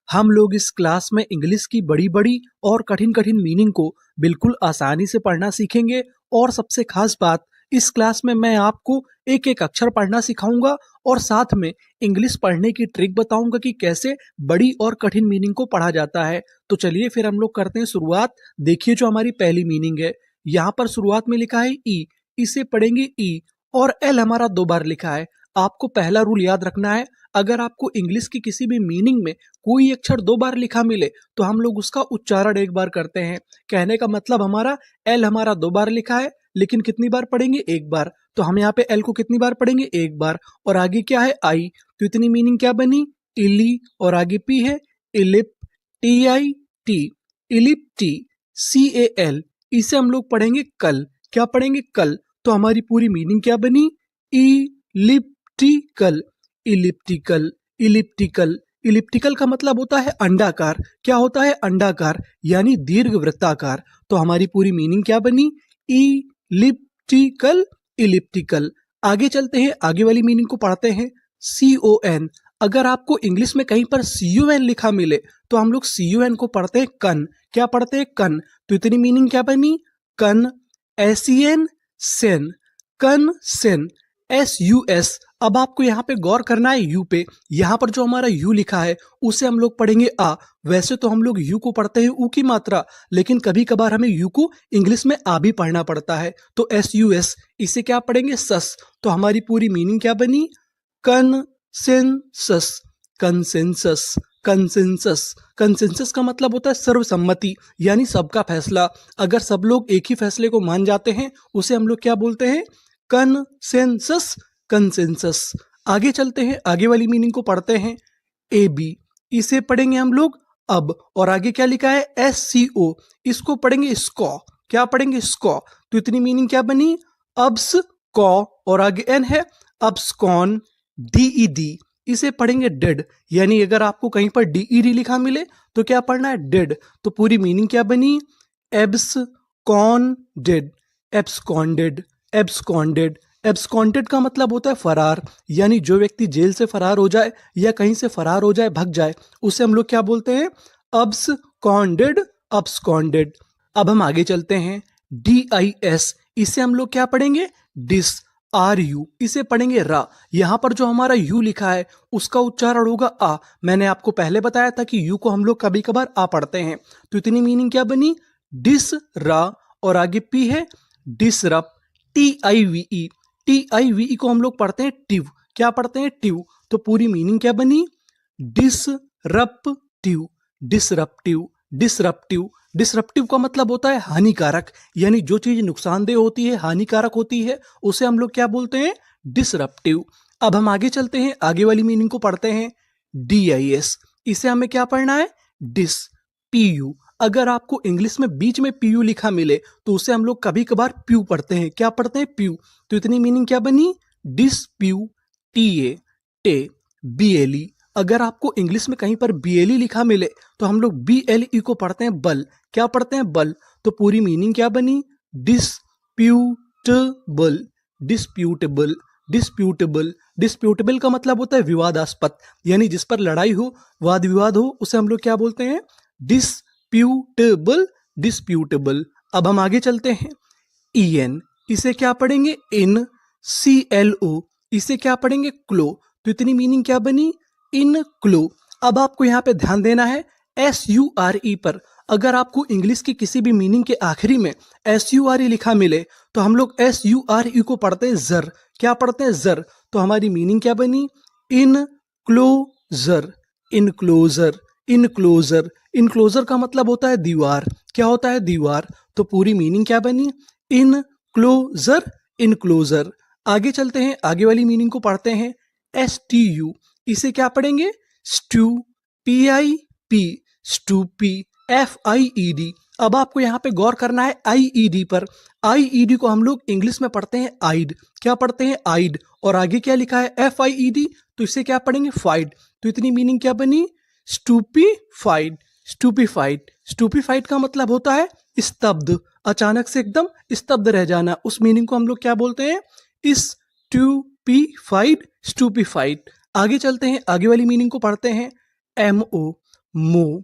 हम लोग इस क्लास में इंग्लिश की बड़ी बड़ी और कठिन कठिन मीनिंग को बिल्कुल आसानी से पढ़ना सीखेंगे। और सबसे खास बात, इस क्लास में मैं आपको एक एक अक्षर पढ़ना सिखाऊंगा और साथ में इंग्लिश पढ़ने की ट्रिक बताऊंगा कि कैसे बड़ी और कठिन मीनिंग को पढ़ा जाता है। तो चलिए फिर हम लोग करते हैं शुरुआत। देखिए जो हमारी पहली मीनिंग है, यहाँ पर शुरुआत में लिखा है ई, इसे पढ़ेंगे ई, और एल हमारा 2 बार लिखा है। आपको पहला रूल याद रखना है, अगर आपको इंग्लिश की किसी भी मीनिंग में कोई अक्षर 2 बार लिखा मिले तो हम लोग उसका उच्चारण 1 बार करते हैं। कहने का मतलब हमारा एल हमारा 2 बार लिखा है, लेकिन कितनी बार पढ़ेंगे? 1 बार। तो हम यहाँ पे एल को कितनी बार पढ़ेंगे? 1 बार। और आगे क्या है? आई। तो इतनी मीनिंग क्या बनी? इली। और आगे पी है ellip, T I T, ellip T, C A L. इसे हम लोग पढ़ेंगे कल। क्या पढ़ेंगे? कल। तो हमारी पूरी मीनिंग क्या बनी? Elliptical, elliptical, elliptical. इलिप्टिकल का मतलब होता है अंडाकार। क्या होता है? अंडाकार, यानी दीर्घ वृत्ताकार। तो हमारी पूरी मीनिंग क्या बनी? Elliptical, elliptical. आगे चलते हैं, आगे वाली मीनिंग को पढ़ते हैं। सी ओ एन। अगर आपको इंग्लिश में कहीं पर सी यू एन लिखा मिले तो हम लोग सी यू एन को पढ़ते हैं कन। क्या पढ़ते हैं? कन। तो इतनी मीनिंग क्या बनी? कन, एस ई एन, सेन, कन सेन, एस यू एस। अब आपको यहाँ पे गौर करना है यू पे। यहाँ पर जो हमारा यू लिखा है उसे हम लोग पढ़ेंगे आ। वैसे तो हम लोग यू को पढ़ते हैं ऊ की मात्रा, लेकिन कभी कभार हमें यू को इंग्लिश में आ भी पढ़ना पड़ता है। तो एस यू एस, इसे क्या पढ़ेंगे? सस। तो हमारी पूरी मीनिंग क्या बनी? Consensus, consensus, consensus. कंसेंसस का मतलब होता है सर्वसम्मति, यानी सबका फैसला। अगर सब लोग एक ही फैसले को मान जाते हैं उसे हम लोग क्या बोलते हैं? Consensus, consensus. आगे चलते हैं, आगे वाली मीनिंग को पढ़ते हैं। ए बी, इसे पढ़ेंगे हम लोग अब। और आगे क्या लिखा है? एस सी ओ, इसको पढ़ेंगे स्कॉ। क्या पढ़ेंगे? स्कॉ। तो इतनी मीनिंग क्या बनी? अब्स कॉ, और आगे एन है अब्सकॉन, डी ई डी, इसे पढ़ेंगे डेड। यानी अगर आपको कहीं पर डी ई डी लिखा मिले तो क्या पढ़ना है? डेड। तो पूरी मीनिंग क्या बनी? Absconded, absconded, absconded. Absconded का मतलब होता है फरार, यानी जो व्यक्ति जेल से फरार हो जाए या कहीं से फरार हो जाए, भग जाए, उसे हम लोग क्या बोलते हैं? अब्सकॉन्डेड, अब्सकॉन्डेड। अब हम आगे चलते हैं। डी आई एस, इसे हम लोग क्या पढ़ेंगे? डिस, आर यू, इसे पढ़ेंगे रा। यहाँ पर जो हमारा यू लिखा है उसका उच्चारण होगा आ। मैंने आपको पहले बताया था कि यू को हम लोग कभी कभार आ पढ़ते हैं। तो इतनी मीनिंग क्या बनी? डिस रा, और आगे पी है disrup, T I V E, T I V E को हम लोग पढ़ते हैं टिव। क्या पढ़ते हैं? टिव। तो पूरी मीनिंग क्या बनी? Disruptive, disruptive, disruptive. डिसरप्टिव का मतलब होता है हानिकारक, यानी जो चीज नुकसानदेह होती है, हानिकारक होती है, उसे हम लोग क्या बोलते हैं? डिसरप्टिव। अब हम आगे चलते हैं, आगे वाली मीनिंग को पढ़ते हैं। डी आई एस, इसे हमें क्या पढ़ना है? डिस, पी यू। अगर आपको इंग्लिश में बीच में पी यू लिखा मिले तो उसे हम लोग कभी कभार प्यू पढ़ते हैं। क्या पढ़ते हैं? प्यू। तो इतनी मीनिंग क्या बनी? डिस्प्यू, टी ए, टे, बी एल ई। अगर आपको इंग्लिश में कहीं पर बी एल ई लिखा मिले तो हम लोग बी एल ई को पढ़ते हैं बल। क्या पढ़ते हैं? बल। तो पूरी मीनिंग क्या बनी? Disputable, disputable, disputable. डिस्प्यूटेबल का मतलब होता है विवादास्पद, यानी जिस पर लड़ाई हो, वाद विवाद हो, उसे हम लोग क्या बोलते हैं? Disputable, disputable. अब हम आगे चलते हैं। ई एन, इसे क्या पढ़ेंगे? इन, सी एल ओ, इसे क्या पढ़ेंगे? क्लो। तो इतनी मीनिंग क्या बनी? इन क्लो। अब आपको यहाँ पे ध्यान देना है एस यू आर ई पर। अगर आपको इंग्लिश की किसी भी मीनिंग के आखिरी में एस यू आर ई लिखा मिले तो हम लोग एस यू आर ई को पढ़ते हैं जर। क्या पढ़ते हैं? जर। तो हमारी मीनिंग क्या बनी? इन क्लोजर, इनक्लोजर, इनक्लोजर। इनक्लोजर का मतलब होता है दीवार। क्या होता है? दीवार। तो पूरी मीनिंग क्या बनी? Enclosure, enclosure. आगे चलते हैं, आगे वाली मीनिंग को पढ़ते हैं। एस टी यू, इसे क्या पढ़ेंगे? Stu, P I P, stupi, F I E D. अब आपको यहाँ पे गौर करना है आई ई डी पर। आई ई डी को हम लोग इंग्लिश में पढ़ते हैं आइड। क्या पढ़ते हैं? आइड। और आगे क्या लिखा है? F I E D. तो इसे क्या पढ़ेंगे? फाइड। तो इतनी मीनिंग क्या बनी? स्टूपीफाइड, स्टूपीफाइड। स्टूपीफाइड का मतलब होता है स्तब्ध, अचानक से एकदम स्तब्ध रह जाना। उस मीनिंग को हम लोग क्या बोलते हैं? स्टूपीफाइड, स्टूपीफाइड। आगे चलते हैं, आगे वाली मीनिंग को पढ़ते हैं। एम ओ, मो,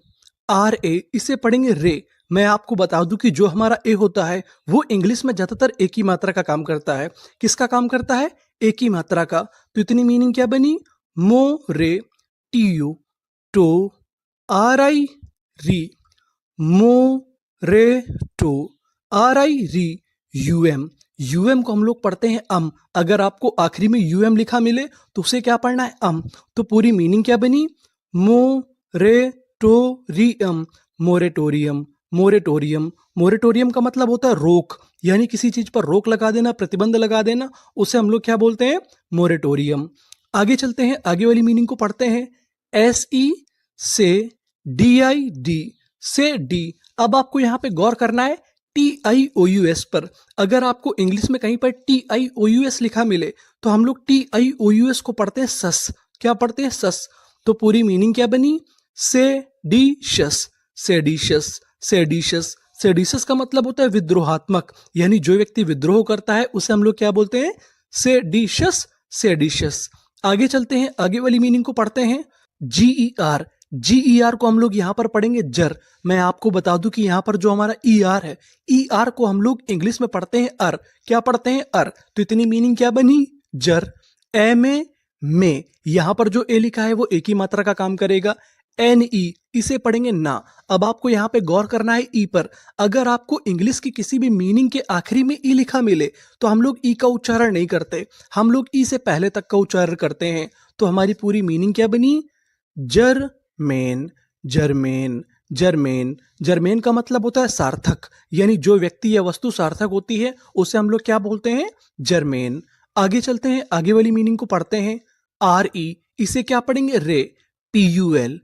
आर ए इसे पढ़ेंगे रे। मैं आपको बता दूं कि जो हमारा ए होता है वो इंग्लिश में ज्यादातर एक ही मात्रा का काम करता है। किसका काम करता है? एक ही मात्रा का। तो इतनी मीनिंग क्या बनी? मो रे टी यू टो आर आई री, मो रे टो आर आई री यूएम। यूएम को हम लोग पढ़ते हैं अम। अगर आपको आखिरी में यूएम लिखा मिले तो उसे क्या पढ़ना है? अम। तो पूरी मीनिंग क्या बनी? मो रे टो री अम, मोरेटोरियम। मोरेटोरियम, मोरेटोरियम का मतलब होता है रोक, यानी किसी चीज पर रोक लगा देना, प्रतिबंध लगा देना, उसे हम लोग क्या बोलते हैं? मोरेटोरियम। आगे चलते हैं, आगे वाली मीनिंग को पढ़ते हैं। एस ई से डी आई डी, से डी। अब आपको यहां पे गौर करना है T I O U S पर। अगर आपको इंग्लिश में कहीं पर T I O U S लिखा मिले तो हम लोग T I O U S को पढ़ते हैं सस। क्या पढ़ते हैं? सस। तो पूरी मीनिंग क्या बनी? सेडिशस, सेडिशस, सेडिशस। सेडिशस का मतलब होता है विद्रोहात्मक, यानी जो व्यक्ति विद्रोह करता है उसे हम लोग क्या बोलते हैं? सेडिशस, सेडिशस। आगे चलते हैं, आगे वाली मीनिंग को पढ़ते हैं। जीई आर, जीई आर को हम लोग यहां पर पढ़ेंगे जर। मैं आपको बता दूं कि यहां पर जो हमारा ई आर है, ई आर को हम लोग इंग्लिश में पढ़ते हैं अर। क्या पढ़ते हैं? अर। तो इतनी मीनिंग क्या बनी? जर। एम ए में, यहां पर जो ए लिखा है वो एक ही मात्रा का काम करेगा। एन ई इसे पढ़ेंगे ना। अब आपको यहां पे गौर करना है ई पर। अगर आपको इंग्लिश की किसी भी मीनिंग के आखिरी में ई लिखा मिले तो हम लोग ई का उच्चारण नहीं करते, हम लोग ई से पहले तक का उच्चारण करते हैं। तो हमारी पूरी मीनिंग क्या बनी? Germain, Germain, Germain. जर्मेन का मतलब होता है सार्थक, यानी जो व्यक्ति या वस्तु सार्थक होती है उसे हम लोग क्या बोलते हैं? जर्मेन। आगे चलते हैं, आगे वाली मीनिंग को पढ़ते हैं। आर ई इसे क्या पढ़ेंगे? रे। पी यू एल,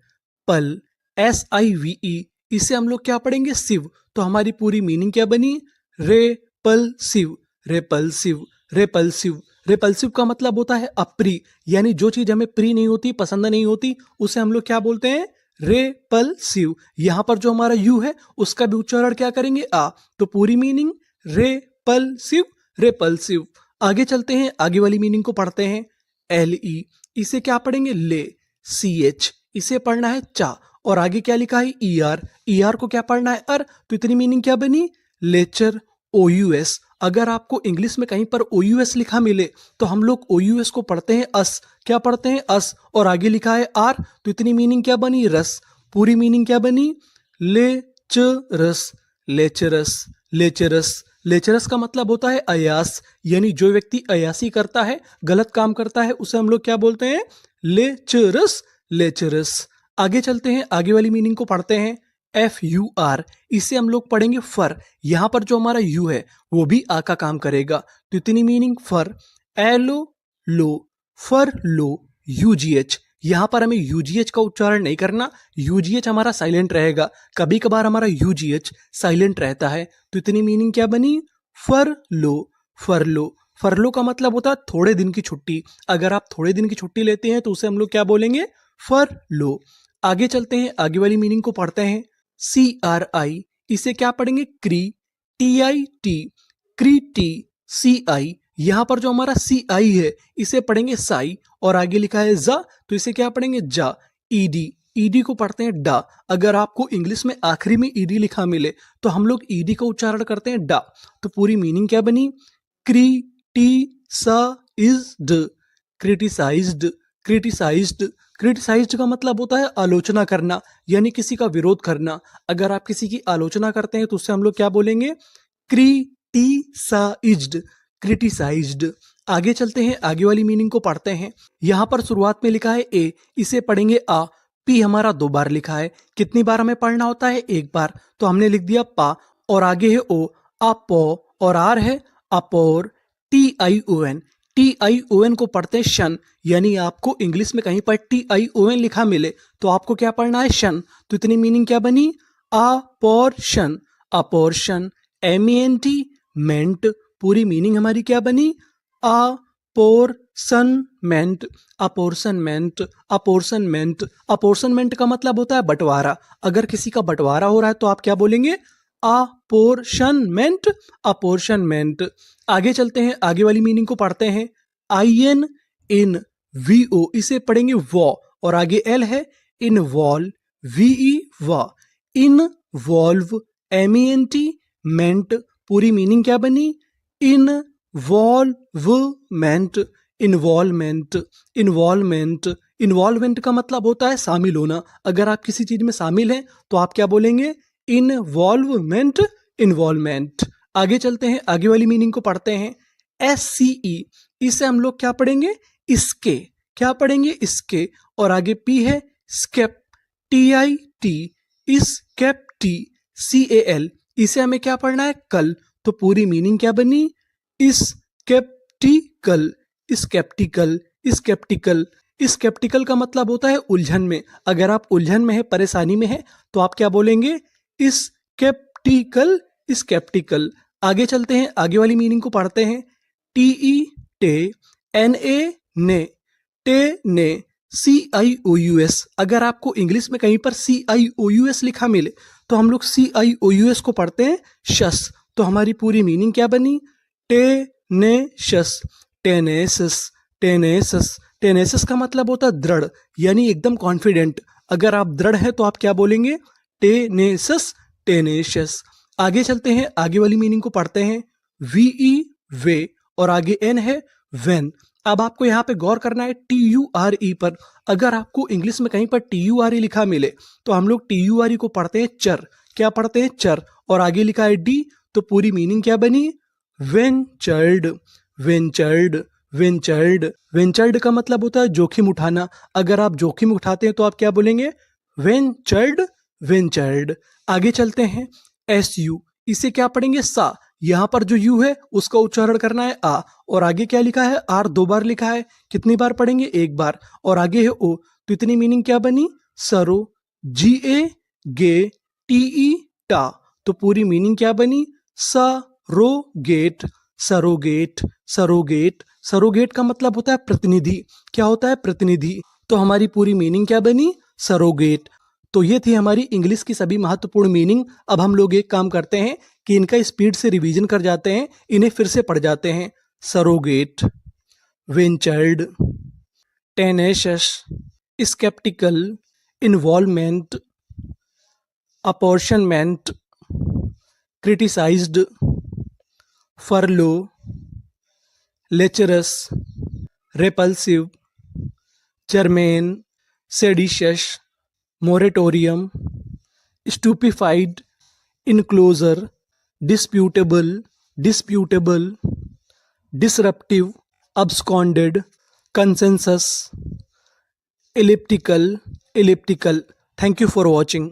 पल। एस आई वी ई इसे हम लोग क्या पढ़ेंगे? शिव। तो हमारी पूरी मीनिंग क्या बनी? रेपल्सिव, रेपल्सिव, रेपल्सिव। रेपल्सिव का मतलब होता है अप्रिय, यानी जो चीज हमें प्रिय नहीं होती, पसंद नहीं होती, उसे हम लोग क्या बोलते हैं? रेपल्सिव। यहां पर जो हमारा यू है उसका भी उच्चारण क्या करेंगे? आ। तो पूरी मीनिंग रेपल्सिव, रेपल्सिव। आगे चलते हैं, आगे वाली मीनिंग को पढ़ते हैं। एल ई इसे क्या पढ़ेंगे? ले। सी एच इसे पढ़ना है चा। और आगे क्या लिखा है? E R. ई आर को क्या पढ़ना है? अर। तो इतनी मीनिंग क्या बनी? लेचर। ओ यू एस। अगर आपको इंग्लिश में कहीं पर ओ यू एस लिखा मिले तो हम लोग ओ यू एस को पढ़ते हैं अस। क्या पढ़ते हैं? अस। और आगे लिखा है आर। तो इतनी मीनिंग क्या बनी? रस। पूरी मीनिंग क्या बनी? लेचरस, लेचरस, लेचरस। लेचरस का मतलब होता है अयास, यानी जो व्यक्ति अयासी करता है, गलत काम करता है, उसे हम लोग क्या बोलते हैं? लेचरस, लेचरस। आगे चलते हैं, आगे वाली मीनिंग को पढ़ते हैं। एफ यू आर इसे हम लोग पढ़ेंगे फर। यहां पर जो हमारा यू है वो भी आ का काम करेगा। तो इतनी मीनिंग फर। एलो लो, फर लो, यूजीएच। यहां पर हमें यूजीएच का उच्चारण नहीं करना, यूजीएच हमारा साइलेंट रहेगा। कभी कभार हमारा यूजीएच साइलेंट रहता है। तो इतनी मीनिंग क्या बनी? फर लो, फर लो। फरलो का मतलब होता है थोड़े दिन की छुट्टी। अगर आप थोड़े दिन की छुट्टी लेते हैं तो उसे हम लोग क्या बोलेंगे? फर लो। आगे चलते हैं, आगे वाली मीनिंग को पढ़ते हैं। सी आर आई इसे क्या पढ़ेंगे? क्री। टी आई टी, क्री टी, सी आई। यहां पर जो हमारा सी आई है इसे पढ़ेंगे साई। और आगे लिखा है जा, तो इसे क्या पढ़ेंगे? जा। ईडी, ईडी को पढ़ते हैं डा। अगर आपको इंग्लिश में आखिरी में ईडी लिखा मिले तो हम लोग ईडी का उच्चारण करते हैं डा। तो पूरी मीनिंग क्या बनी? Criticised, criticised, criticised. क्रिटिसाइज्ड का मतलब होता है आलोचना करना, यानी किसी का विरोध करना। अगर आप किसी की आलोचना करते हैं तो उससे हम लोग क्या बोलेंगे? Criticised, criticised. आगे चलते हैं, आगे वाली मीनिंग को पढ़ते हैं। यहां पर शुरुआत में लिखा है ए, इसे पढ़ेंगे आ। पी हमारा 2 बार लिखा है। कितनी बार हमें पढ़ना होता है? 1 बार। तो हमने लिख दिया पा। और आगे है ओ, अपो। और आर है appor. T I O N, T I O N को पढ़ते हैं शन, यानी आपको इंग्लिश में कहीं पर टी आई ओ एन लिखा मिले तो आपको क्या पढ़ना है? शन। तो इतनी मीनिंग क्या बनी? Apportion, apportion. M E N T, ment. पूरी मीनिंग हमारी क्या बनी? अपोर्सनमेंट, अपोर्सनमेंट, अपोर्सनमेंट। अपोर्सनमेंट का मतलब होता है बंटवारा। अगर किसी का बंटवारा हो रहा है तो आप क्या बोलेंगे? Apportionment, apportionment. आगे चलते हैं, आगे वाली मीनिंग को पढ़ते हैं। I N in V O इसे पढ़ेंगे वॉ। और आगे एल है इनवॉल्व, VE वा, इनवॉल्व MENT मेंट, पूरी मीनिंग क्या बनी? Involvement, involvement, involvement. इन्वॉल्वमेंट का मतलब होता है शामिल होना। अगर आप किसी चीज में शामिल हैं तो आप क्या बोलेंगे? Involvement, involvement. आगे चलते हैं, आगे वाली मीनिंग को पढ़ते हैं। SCE, इसे हम लोग क्या पढ़ेंगे? इसके। क्या पढ़ेंगे? इसके। और आगे P है स्केप, TIT, स्केप्टी, CAL, इसे हमें क्या पढ़ना है? कल। तो पूरी मीनिंग क्या बनी? Sceptical, sceptical, sceptical. स्केप्टिकल का मतलब होता है उलझन में। अगर आप उलझन में है, परेशानी में है, तो आप क्या बोलेंगे? Sceptical, sceptical. आगे चलते हैं, आगे वाली मीनिंग को पढ़ते हैं। TE टे, NA ने, टे ने, CIOUS। अगर आपको इंग्लिश में कहीं पर CIOUS लिखा मिले तो हम लोग CIOUS को पढ़ते हैं शस। तो हमारी पूरी मीनिंग क्या बनी? टेनेशस, टेनेसस, टेनेसस। टेनेसस का मतलब होता है दृढ़, यानी एकदम कॉन्फिडेंट। अगर आप दृढ़ हैं तो आप क्या बोलेंगे? टेनेसस, टेनेशस। आगे चलते हैं, आगे वाली मीनिंग को पढ़ते हैं। VE वे, और आगे N है वेन। अब आपको यहाँ पे गौर करना है TURE पर। अगर आपको इंग्लिश में कहीं पर TURE लिखा मिले तो हम लोग TURE को पढ़ते हैं चर। क्या पढ़ते हैं? चर। और आगे लिखा है D, तो पूरी मीनिंग क्या बनी? Ventured, ventured, ventured. वेंचर्ड का मतलब होता है जोखिम उठाना। अगर आप जोखिम उठाते हैं तो आप क्या बोलेंगे? Ventured, ventured. आगे चलते हैं। SU, इसे क्या पढ़ेंगे? सा। यहां पर जो यू है उसका उच्चारण करना है आ। और आगे क्या लिखा है? आर 2 बार लिखा है। कितनी बार पढ़ेंगे? 1 बार। और आगे है ओ, तो इतनी मीनिंग क्या बनी? सरो, GA गे, TE टा। तो पूरी मीनिंग क्या बनी? Surrogate, surrogate, surrogate. सरोगेट का मतलब होता है प्रतिनिधि। क्या होता है? प्रतिनिधि। तो हमारी पूरी मीनिंग क्या बनी? सरोगेट। तो ये थी हमारी इंग्लिश की सभी महत्वपूर्ण मीनिंग। अब हम लोग एक काम करते हैं कि इनका स्पीड से रिवीजन कर जाते हैं, इन्हें फिर से पढ़ जाते हैं। Surrogate, ventured, tenacious, sceptical, involvement, apportionment, criticised, furlough, lecherous, repulsive, germane, seditious, moratorium, stupefied, enclosure, disputable, disputable, disruptive, absconded, consensus, elliptical, elliptical. Thank you for watching.